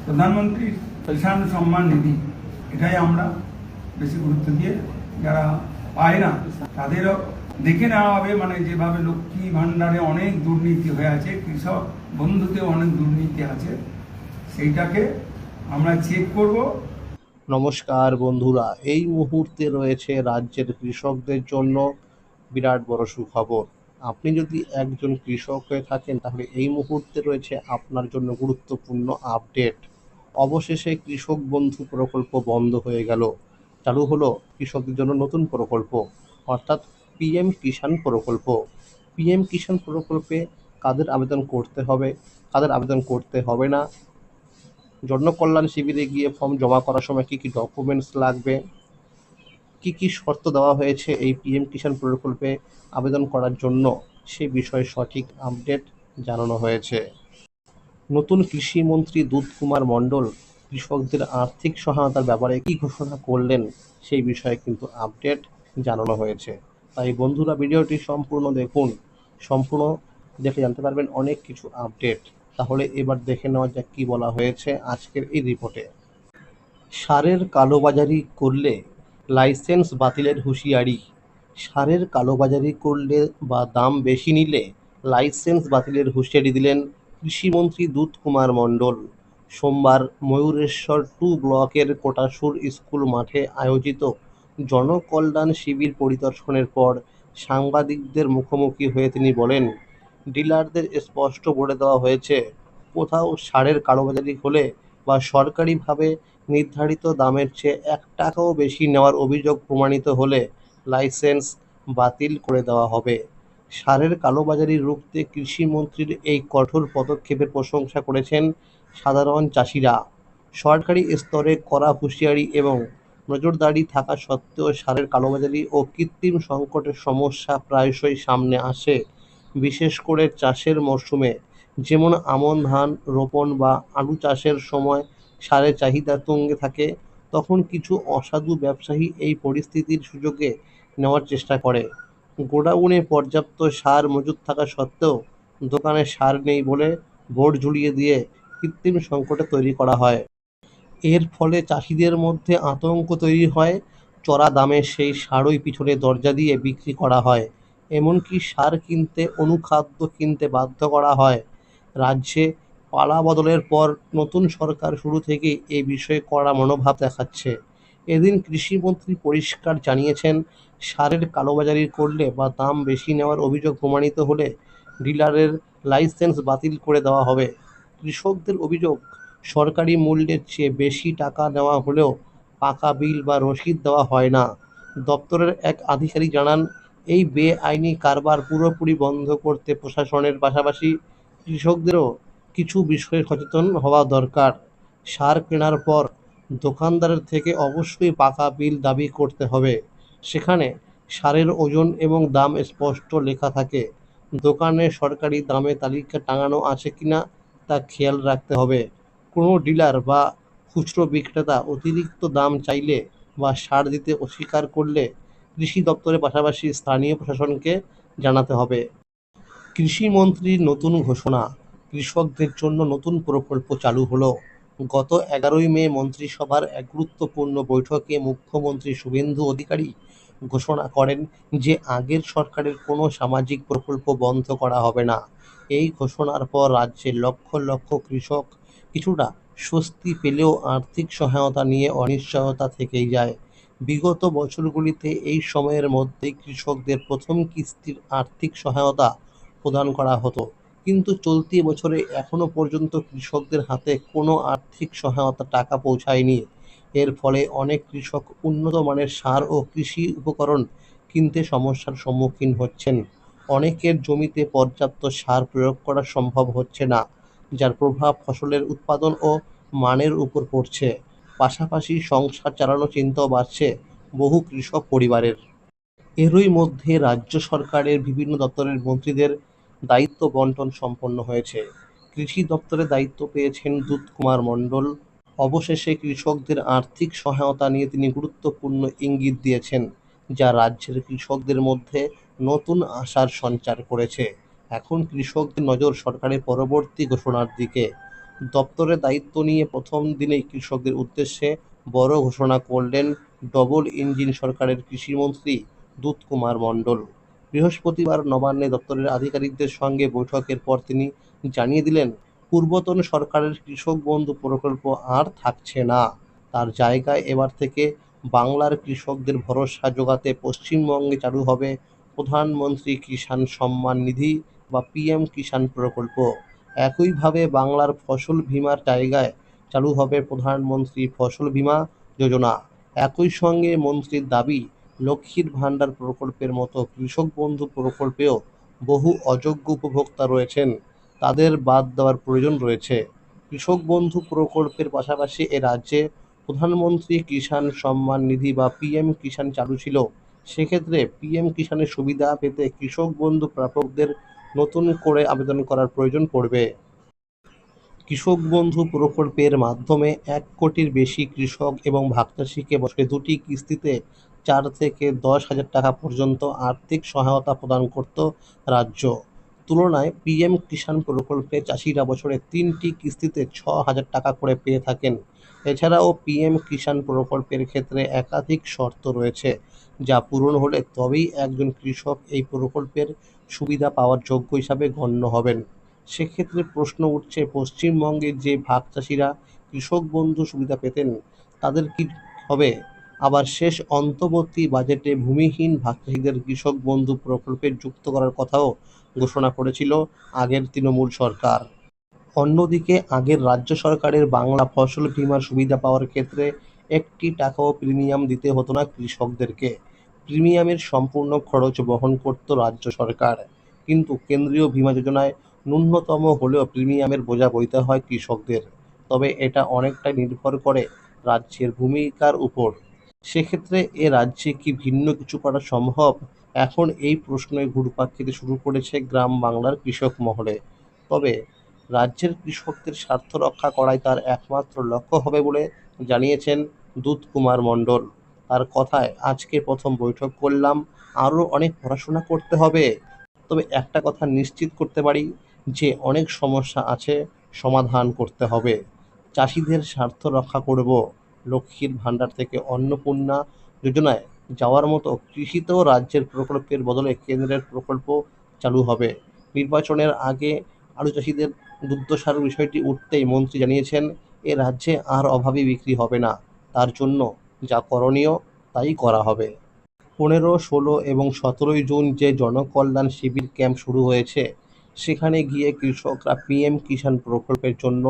প্রধানমন্ত্রী কিষাণ সম্মান নিধি, এটাই আমরা বেশি গুরুত্ব দিয়ে যারা পায় না তাদেরও দেখে নেওয়া হবে। মানে যেভাবে লক্ষ্মী ভাণ্ডারে অনেক দুর্নীতি হয়ে আছে, কৃষক বন্ধুতেও অনেক দুর্নীতি আছে, সেইটাকে আমরা চেক করব। নমস্কার বন্ধুরা, এই মুহূর্তে রয়েছে রাজ্যের কৃষকদের জন্য বিরাট বড় সুখবর। আপনি যদি একজন কৃষক হয়ে থাকেন তাহলে এই মুহূর্তে রয়েছে আপনার জন্য গুরুত্বপূর্ণ আপডেট। অবশেষে কৃষক বন্ধু প্রকল্প বন্ধ হয়ে গেল, চালু হলো কৃষকদের জন্য নতুন প্রকল্প, অর্থাৎ পিএম কিষাণ প্রকল্প। পিএম কিষাণ প্রকল্পে কাদের আবেদন করতে হবে, কাদের আবেদন করতে হবে না, জনকল্যাণ শিবিরে গিয়ে ফর্ম জমা করার সময় কী কী ডকুমেন্টস লাগবে, কী কী শর্ত দেওয়া হয়েছে এই পিএম কিষাণ প্রকল্পে আবেদন করার জন্য, সে বিষয়ে সঠিক আপডেট জানানো হয়েছে। নতুন কৃষিমন্ত্রী দুধ কুমার মণ্ডল কৃষকদের আর্থিক সহায়তার ব্যাপারে কী ঘোষণা করলেন সেই বিষয়ে কিন্তু আপডেট জানানো হয়েছে। তাই বন্ধুরা ভিডিওটি সম্পূর্ণ দেখুন, সম্পূর্ণ দেখে জানতে পারবেন অনেক কিছু আপডেট। তাহলে এবার দেখে নেওয়া যাক কী বলা হয়েছে আজকের এই রিপোর্টে। সারের কালোবাজারি করলে লাইসেন্স বাতিলের হুঁশিয়ারি। সারের কালোবাজারি করলে বা দাম বেশি নিলে লাইসেন্স বাতিলের হুঁশিয়ারি দিলেন কৃষিমন্ত্রী দুধ কুমার মণ্ডল। সোমবার ময়ূরেশ্বর 2 ব্লকের কোটাসুর স্কুল মাঠে আয়োজিত জনকল্যাণ শিবির পরিদর্শনের পর সাংবাদিকদের মুখোমুখি হয়ে তিনি বলেন, ডিলারদের স্পষ্ট বলে দেওয়া হয়েছে, কোথাও সারের কালোবাজারি হলে বা সরকারিভাবে নির্ধারিত দামের চেয়ে 1 টাকাও বেশি নেওয়ার অভিযোগ প্রমাণিত হলে লাইসেন্স বাতিল করে দেওয়া হবে। সারের কালোবাজারি রুখতে কৃষিমন্ত্রীর এই কঠোর পদক্ষেপের প্রশংসা করেছেন সাধারণ চাষিরা। সরকারি স্তরে কড়া হুঁশিয়ারি এবং নজরদারি থাকা সত্ত্বেও সারের কালোবাজারি ও কৃত্রিম সংকটের সমস্যা প্রায়শই সামনে আসে, বিশেষ করে চাষের মরশুমে। যেমন আমন ধান রোপণ বা আলু চাষের সময় সারের চাহিদা তুঙ্গে থাকে, তখন কিছু অসাধু ব্যবসায়ী এই পরিস্থিতির সুযোগে নেওয়ার চেষ্টা করে। গোডাউনে পর্যাপ্ত সার মজুত থাকা সত্ত্বেও দোকানে সার নেই বলে বোর্ড ঝুলিয়ে দিয়ে কৃত্রিম সংকট তৈরি করা হয়। এর ফলে চাষিদের মধ্যে আতঙ্ক তৈরি হয়, চড়া দামে সেই সারই পিছনে দরজা দিয়ে বিক্রি করা হয়, এমনকি সার কিনতে অনুখাদ্য কিনতে বাধ্য করা হয়। রাজ্যে পালাবদলের পর নতুন সরকার শুরু থেকেই এ বিষয়ে কড়া মনোভাব দেখাচ্ছে। এদিন কৃষিমন্ত্রী পরিষ্কার জানিয়েছেন, সারের কালোবাজারি করলে বা দাম বেশি নেওয়ার অভিযোগ প্রমাণিত হলে ডিলারের লাইসেন্স বাতিল করে দেওয়া হবে। কৃষকদের অভিযোগ, সরকারি মূল্যের চেয়ে বেশি টাকা নেওয়া হলেও পাকা বিল বা রসিদ দেওয়া হয় না। দপ্তরের এক আধিকারিক জানান, এই বেআইনি কারবার পুরোপুরি বন্ধ করতে প্রশাসনের পাশাপাশি কৃষকদেরও কিছু বিষয়ে সচেতন হওয়া দরকার। সার কেনার পর দোকানদারের থেকে অবশ্যই পাকা বিল দাবি করতে হবে, সেখানে সারের ওজন এবং দাম স্পষ্ট লেখা থাকে। দোকানে সরকারি দামে তালিকা টাঙানো আছে কিনা তা খেয়াল রাখতে হবে। কোনো ডিলার বা খুচরো বিক্রেতা অতিরিক্ত দাম চাইলে বা ছাড় দিতে অস্বীকার করলে কৃষি দপ্তরের পাশাপাশি স্থানীয় প্রশাসনকে জানাতে হবে। কৃষিমন্ত্রীর নতুন ঘোষণা, কৃষকদের জন্য নতুন প্রকল্প চালু হলো। গত 11ই মে মন্ত্রিসভার এক গুরুত্বপূর্ণ বৈঠকে মুখ্যমন্ত্রী শুভেন্দু অধিকারী ঘোষণা করেন যে আগের সরকারের কোনো সামাজিক প্রকল্প বন্ধ করা হবে না। এই ঘোষণার পর রাজ্যের লক্ষ লক্ষ কৃষক কিছুটা স্বস্তি পেলেও আর্থিক সহায়তা নিয়ে অনিশ্চয়তা থেকেই যায়। বিগত বছরগুলিতে এই সময়ের মধ্যেই কৃষকদের প্রথম কিস্তির আর্থিক সহায়তা প্রদান করা হতো, কিন্তু চলতি বছরে এখনও পর্যন্ত কৃষকদের হাতে কোনো আর্থিক সহায়তা টাকা পৌঁছায়নি। এর ফলে অনেক কৃষক উন্নত মানের সার ও কৃষি উপকরণ কিনতে সমস্যার সম্মুখীন হচ্ছেন। অনেকের জমিতে পর্যাপ্ত সার প্রয়োগ করা সম্ভব হচ্ছে না, যার প্রভাব ফসলের উৎপাদন ও মানের উপর পড়ছে। পাশাপাশি সংসার চালানোর চিন্তাও বাড়ছে বহু কৃষক পরিবারের। এরই মধ্যে রাজ্য সরকারের বিভিন্ন দপ্তরের মন্ত্রীদের দায়িত্ব বণ্টন সম্পন্ন হয়েছে। কৃষি দপ্তরে দায়িত্ব পেয়েছেন দুধ কুমার মণ্ডল। অবশেষে কৃষকদের আর্থিক সহায়তা নিয়ে তিনি গুরুত্বপূর্ণ ইঙ্গিত দিয়েছেন, যা রাজ্যের কৃষকদের মধ্যে নতুন আশার সঞ্চার করেছে। এখন কৃষকদের নজর সরকারের পরবর্তী ঘোষণার দিকে। দপ্তরের দায়িত্ব নিয়ে প্রথম দিনেই কৃষকদের উদ্দেশ্যে বড় ঘোষণা করলেন ডবল ইঞ্জিন সরকারের কৃষিমন্ত্রী দূত কুমার মণ্ডল। বৃহস্পতিবার নবান্নে দপ্তরের আধিকারিকদের সঙ্গে বৈঠকের পর তিনি জানিয়ে দিলেন, পূর্বতন সরকারের কৃষক বন্ধু প্রকল্প আর থাকছে না। তার জায়গায় এবার থেকে বাংলার কৃষকদের ভরসা জোগাতে পশ্চিমবঙ্গে চালু হবে প্রধানমন্ত্রী কিষাণ সম্মান নিধি বা পিএম কিষাণ প্রকল্প। একইভাবে বাংলার ফসল বীমার জায়গায় চালু হবে প্রধানমন্ত্রী ফসল বীমা যোজনা। একই সঙ্গে মন্ত্রীর দাবি, লক্ষ্মীর ভাণ্ডার প্রকল্পের মতো কৃষক বন্ধু প্রকল্পেও বহু অযোগ্য উপভোক্তা রয়েছেন, তাদের বাদ দেওয়ার প্রয়োজন রয়েছে। কৃষক বন্ধু প্রকল্পের পাশাপাশি এ রাজ্যে প্রধানমন্ত্রী কিষাণ সম্মান নিধি বা পিএম কিষাণ চালু ছিল। সেক্ষেত্রে পিএম কিষাণের সুবিধা পেতে কৃষক বন্ধু প্রাপকদের নতুন করে আবেদন করার প্রয়োজন পড়বে। কৃষক বন্ধু প্রকল্পের মাধ্যমে ১ কোটির বেশি কৃষক এবং ভাগচাষিকে বছরে ২টি কিস্তিতে ৪ থেকে ১০,০০০ টাকা পর্যন্ত আর্থিক সহায়তা প্রদান করত রাজ্য। তুলনায় পিএম কিষাণ প্রকল্পে চাষিরা বছরে ৩টি কিস্তিতে ৬,০০০ টাকা করে পেয়ে থাকেন। এছাড়াও পিএম কিষাণ প্রকল্পের ক্ষেত্রে একাধিক শর্ত রয়েছে, যা পূরণ হলে তবেই একজন কৃষক এই প্রকল্পের সুবিধা পাওয়ার যোগ্য হিসাবে গণ্য হবেন। সেক্ষেত্রে প্রশ্ন উঠছে, পশ্চিমবঙ্গের যে ভাগচাষিরা কৃষক বন্ধু সুবিধা পেতেন তাদের কি হবে? আবার শেষ অন্তর্বর্তী বাজেটে ভূমিহীন ভাগচাষিদের কৃষক বন্ধু প্রকল্পে যুক্ত করার কথাও ঘোষণা করেছিল আগের তৃণমূল সরকার। অন্যদিকে আগের রাজ্য সরকারের বাংলা ফসল বীমার সুবিধা পাওয়ার ক্ষেত্রে ১টি টাকাও প্রিমিয়াম দিতে হতো না কৃষকদেরকে। প্রিমিয়ামের সম্পূর্ণ খরচ বহন করত রাজ্য সরকার। কিন্তু কেন্দ্রীয় বীমা যোজনায় ন্যূনতম হলেও প্রিমিয়ামের বোঝা বইতে হয় কৃষকদের। তবে এটা অনেকটাই নির্ভর করে রাজ্যের ভূমিকার উপর। সেক্ষেত্রে এ রাজ্যে কি ভিন্ন কিছু করা সম্ভব? এখন এই প্রশ্নই ঘুরপাক খেতে শুরু করেছে গ্রাম বাংলার কৃষক মহলে। তবে রাজ্যের কৃষকদের স্বার্থ রক্ষা করাই তার একমাত্র লক্ষ্য হবে বলে জানিয়েছেন দূত কুমার মণ্ডল। তার কথায়, আজকে প্রথম বৈঠক করলাম, আরও অনেক পড়াশোনা করতে হবে। তবে একটা কথা নিশ্চিত করতে পারি যে অনেক সমস্যা আছে, সমাধান করতে হবে। চাষিদের স্বার্থ রক্ষা করব। লক্ষ্মীর ভাণ্ডার থেকে অন্নপূর্ণা যোজনায় যাওয়ার মতো কৃষিতেও রাজ্যের প্রকল্পের বদলে কেন্দ্রের প্রকল্প চালু হবে। নির্বাচনের আগে আলু চাষিদের দুর্দশার বিষয়টি উঠতেই মন্ত্রী জানিয়েছেন, এ রাজ্যে আর অভাবী বিক্রি হবে না। তার জন্য যা করণীয় তাই করা হবে। ১৫, ১৬ এবং ১৭ জুন যে জনকল্যাণ শিবির ক্যাম্প শুরু হয়েছে, সেখানে গিয়ে কৃষকরা পিএম কিষাণ প্রকল্পের জন্য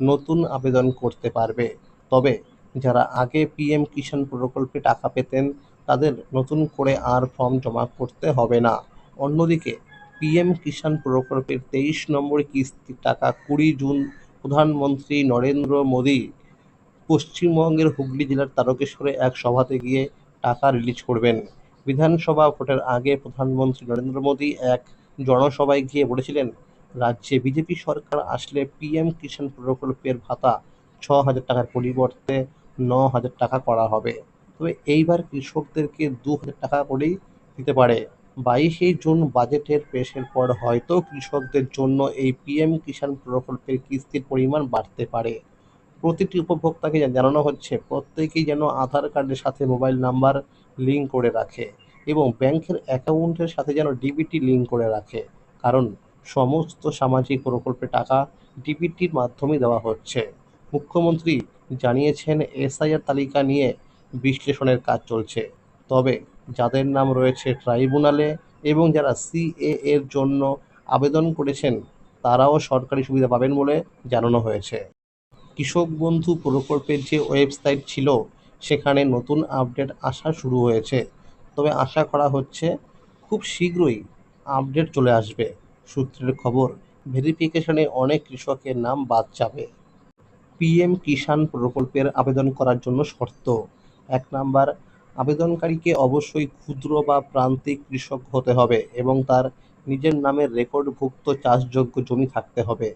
নতুন আবেদন করতে পারবে। তবে যারা আগে পিএম কিষাণ প্রকল্পে টাকা পেতেন তাদের নতুন করে আর ফর্ম জমা করতে হবে না। অন্যদিকে পিএম কিষাণ প্রকল্পের ২৩ নম্বর কিস্তির টাকা ২০ জুন প্রধানমন্ত্রী নরেন্দ্র মোদী পশ্চিমবঙ্গের হুগলি জেলার তারকেশ্বরে এক সভাতে গিয়ে টাকা রিলিজ করবেন। বিধানসভা ভোটের আগে প্রধানমন্ত্রী নরেন্দ্র মোদী এক জনসভায় গিয়ে বলেছিলেন, রাজ্যে বিজেপি সরকার আসলে পিএম কিষাণ প্রকল্পের ভাতা ৬,০০০ টাকার পরিবর্তে ৯,০০০ টাকা করা হবে। তবে এইবার কৃষকদেরকে ২,০০০ টাকা করেই দিতে পারে। ২২শে জুন বাজেটের পেশের পর হয়তো কৃষকদের জন্য এই পিএম কিষাণ প্রকল্পের কিস্তির পরিমাণ বাড়তে পারে। প্রতিটি উপভোক্তাকে জানানো হচ্ছে, প্রত্যেকেই যেন আধার কার্ডের সাথে মোবাইল নাম্বার লিঙ্ক করে রাখে এবং ব্যাংকের অ্যাকাউন্টের সাথে যেন ডিবিটি লিঙ্ক করে রাখে। কারণ সমস্ত সামাজিক প্রকল্পের টাকা ডিবিটির মাধ্যমে দেওয়া হচ্ছে। মুখ্যমন্ত্রী জানিয়েছেন, এসআইআর তালিকা নিয়ে বিশ্লেষণের কাজ চলছে। তবে যাদের নাম রয়েছে ট্রাইব্যুনালে এবং যারা সিএএ এর জন্য আবেদন করেছেন তারাও সরকারি সুবিধা পাবেন বলে জানানো হয়েছে। কৃষক বন্ধু প্রকল্পের যে ওয়েবসাইট ছিল সেখানে নতুন আপডেট আসা শুরু হয়েছে। তবে আশা করা হচ্ছে খুব শীঘ্রই আপডেট চলে আসবে। সূত্রের খবর, ভেরিফিকেশনে অনেক কৃষকের নাম বাদ যাবে। পিএম কিষাণ প্রকল্পের আবেদন করার জন্য শর্ত: ১ নাম্বার, আবেদনকারীকে অবশ্যই ক্ষুদ্র বা প্রান্তিক কৃষক হতে হবে এবং তার নিজের নামে রেকর্ডভুক্ত চাষযোগ্য জমি থাকতে হবে।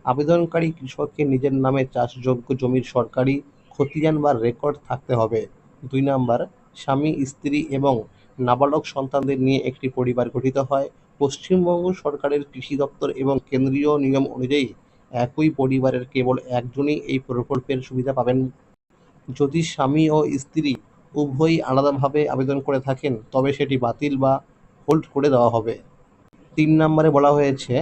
আবেদনকারী কৃষকের নিজের নামে চাষযোগ্য জমির সরকারি খতিয়ান বা রেকর্ড থাকতে হবে। ২ নাম্বার, স্বামী, স্ত্রী এবং নাবালক সন্তানদের নিয়ে একটি পরিবার গঠিত হয়। পশ্চিমবঙ্গ সরকারের কৃষি দপ্তর এবং কেন্দ্রীয় নিয়ম অনুযায়ী একই পরিবারের কেবল একজনই এই প্রকল্পের সুবিধা পাবেন। যদি স্বামী ও স্ত্রী উভয়ই আলাদাভাবে আবেদন করে থাকেন তবে সেটি বাতিল বা হোল্ড করে দেওয়া হবে। ৩ নম্বরে বলা হয়েছে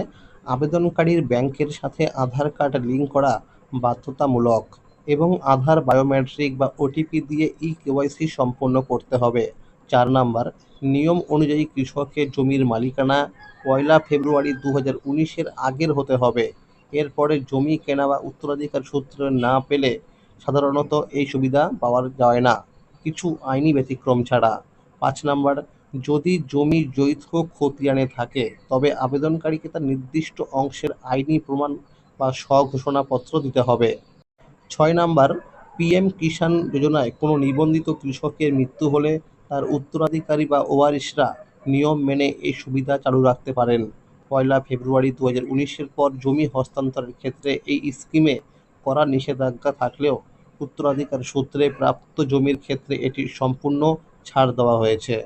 আবেদনকারীর ব্যাংকের সাথে আধার কার্ড লিঙ্ক করা বাধ্যতামূলক এবং আধার বায়োমেট্রিক বা ওটিপি দিয়ে কেওয়াইসি সম্পন্ন করতে হবে। ৪ নম্বর, নিয়ম অনুযায়ী কৃষকের জমির মালিকানা ১ ফেব্রুয়ারি ২০১৯-এর আগের হতে হবে। এরপরে জমি কেনা বা উত্তরাধিকার সূত্রে না পেলে সাধারণত এই সুবিধা পাওয়া যায় না, কিছু আইনি ব্যতিক্রম ছাড়া। ৫ নম্বর, যদি জমি যৌথ খতিয়ানে থাকে তবে আবেদনকারীকে তার নির্দিষ্ট অংশের আইনি প্রমাণ বা স্ব-ঘোষণাপত্র দিতে হবে। ৬ নম্বর, পিএম কিষাণ যোজনায় কোনো নিবন্ধিত কৃষকের মৃত্যু হলে তার উত্তরাধিকারী বা ওয়ারিশরা নিয়ম মেনে এই সুবিধা চালু রাখতে পারেন। ১ ফেব্রুয়ারি ২০১৯-এর পর জমি হস্তান্তরের ক্ষেত্রে এই স্কিমে কড়া নিষেধাজ্ঞা থাকলেও উত্তরাধিকার সূত্রে প্রাপ্ত জমির ক্ষেত্রে এটি সম্পূর্ণ ছাড় দেওয়া হয়েছে।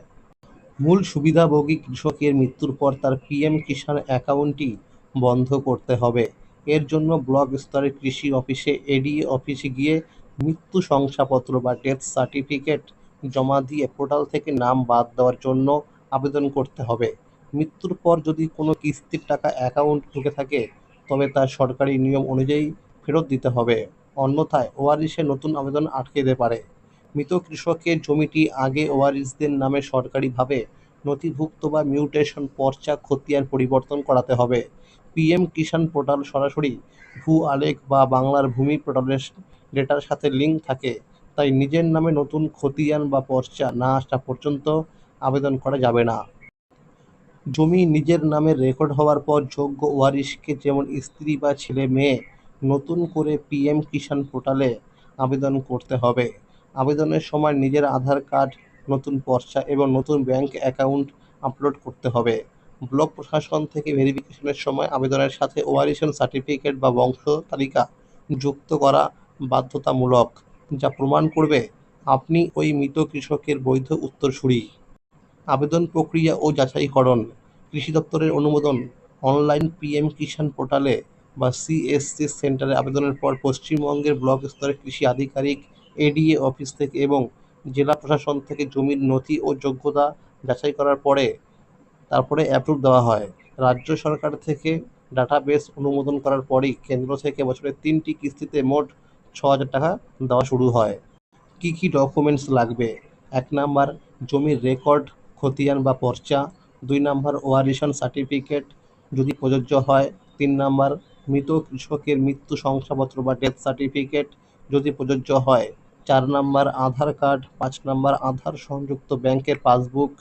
মূল সুবিধাভোগী কৃষকের মৃত্যুর পর তার পিএম কিষাণ অ্যাকাউন্টটি বন্ধ করতে হবে। এর জন্য ব্লক স্তরের কৃষি অফিসে এডিএ অফিসে গিয়ে মৃত্যু শংসাপত্র বা ডেথ সার্টিফিকেট জমা দিয়ে পোর্টাল থেকে নাম বাদ দেওয়ার জন্য আবেদন করতে হবে। মৃত্যুর পর যদি কোনো কিস্তির টাকা অ্যাকাউন্ট ঢুকে থাকে তবে তা সরকারি নিয়ম অনুযায়ী ফেরত দিতে হবে, অন্যথায় ওয়ারিশের নতুন আবেদন আটকে যেতে পারে। মৃত কৃষকের জমিটি আগে ওয়ারিশদের নামে সরকারিভাবে নথিভুক্ত বা মিউটেশন পর্চা খতিয়ান পরিবর্তন করাতে হবে। পিএম কিষাণ পোর্টাল সরাসরি ভূ-আলেখ বা বাংলার ভূমি পোর্টালের ডেটার সাথে লিঙ্ক থাকে, তাই নিজের নামে নতুন খতিয়ান বা পর্চা না আসা পর্যন্ত আবেদন করা যাবে না। জমি নিজের নামে রেকর্ড হওয়ার পর যোগ্য ওয়ারিশকে, যেমন স্ত্রী বা ছেলে মেয়ে, নতুন করে পিএম কিষাণ পোর্টালে আবেদন করতে হবে। আবেদনের সময় নিজের আধার কার্ড, নতুন পর্চা এবং নতুন ব্যাংক অ্যাকাউন্ট আপলোড করতে হবে। ব্লক প্রশাসন থেকে ভেরিফিকেশনের সময় আবেদনের সাথে ওয়ারিশন সার্টিফিকেট বা বংশ তালিকা যুক্ত করা বাধ্যতামূলক, যা প্রমাণ করবে আপনি ওই মৃত কৃষকের বৈধ উত্তরসূরি। আবেদন প্রক্রিয়া ও যাচাইকরণ: কৃষি দপ্তরের অনুমোদন অনলাইন পিএম কিষাণ পোর্টালে বা সিএসসি সেন্টারে আবেদনের পর পশ্চিমবঙ্গের ব্লক স্তরের কৃষি আধিকারিক, এডিএ অফিস থেকে এবং জেলা প্রশাসন থেকে জমির নথি ও যোগ্যতা যাচাই করার পরে তারপরে অ্যাপ্রুভ দেওয়া হয়। রাজ্য সরকার থেকে ডাটাবেস অনুমোদন করার পরই কেন্দ্র থেকে বছরে ৩টি কিস্তিতে মোট ৬,০০০ টাকা দেওয়া শুরু হয়। কী কী ডকুমেন্টস লাগবে? ১ নাম্বার, জমির রেকর্ড, খতিয়ান বা পর্চা। ২ নাম্বার, ওয়ারিশন সার্টিফিকেট যদি প্রযোজ্য হয়। ৩ নাম্বার, মৃত কৃষকের মৃত্যু শংসাপত্র বা ডেথ সার্টিফিকেট যদি প্রযোজ্য হয়। ৪ নাম্বার, আধার কার্ড। ৫ নাম্বার, আধার সংযুক্ত ব্যাংকের passbook.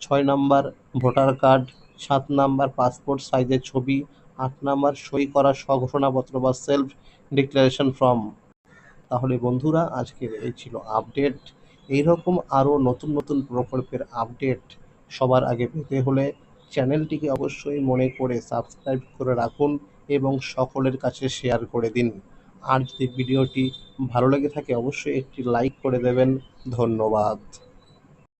৬ number, voter card. ৭ number, passport সাইজের ছবি। ৮ নাম্বার, সই করা স্ব-ঘোষণাপত্র বা সেলফ ডিক্লারেশন ফর্ম। তাহলে বন্ধুরা, আজকের এই ছিল আপডেট। এইরকম আরও নতুন নতুন প্রকল্পের আপডেট সবার আগে পেতে হলে চ্যানেলটিকে অবশ্যই মনে করে সাবস্ক্রাইব করে রাখুন এবং সকলের কাছে শেয়ার করে দিন। আর যদি ভিডিওটি ভালো লেগে থাকে অবশ্যই একটি লাইক করে দেবেন। ধন্যবাদ।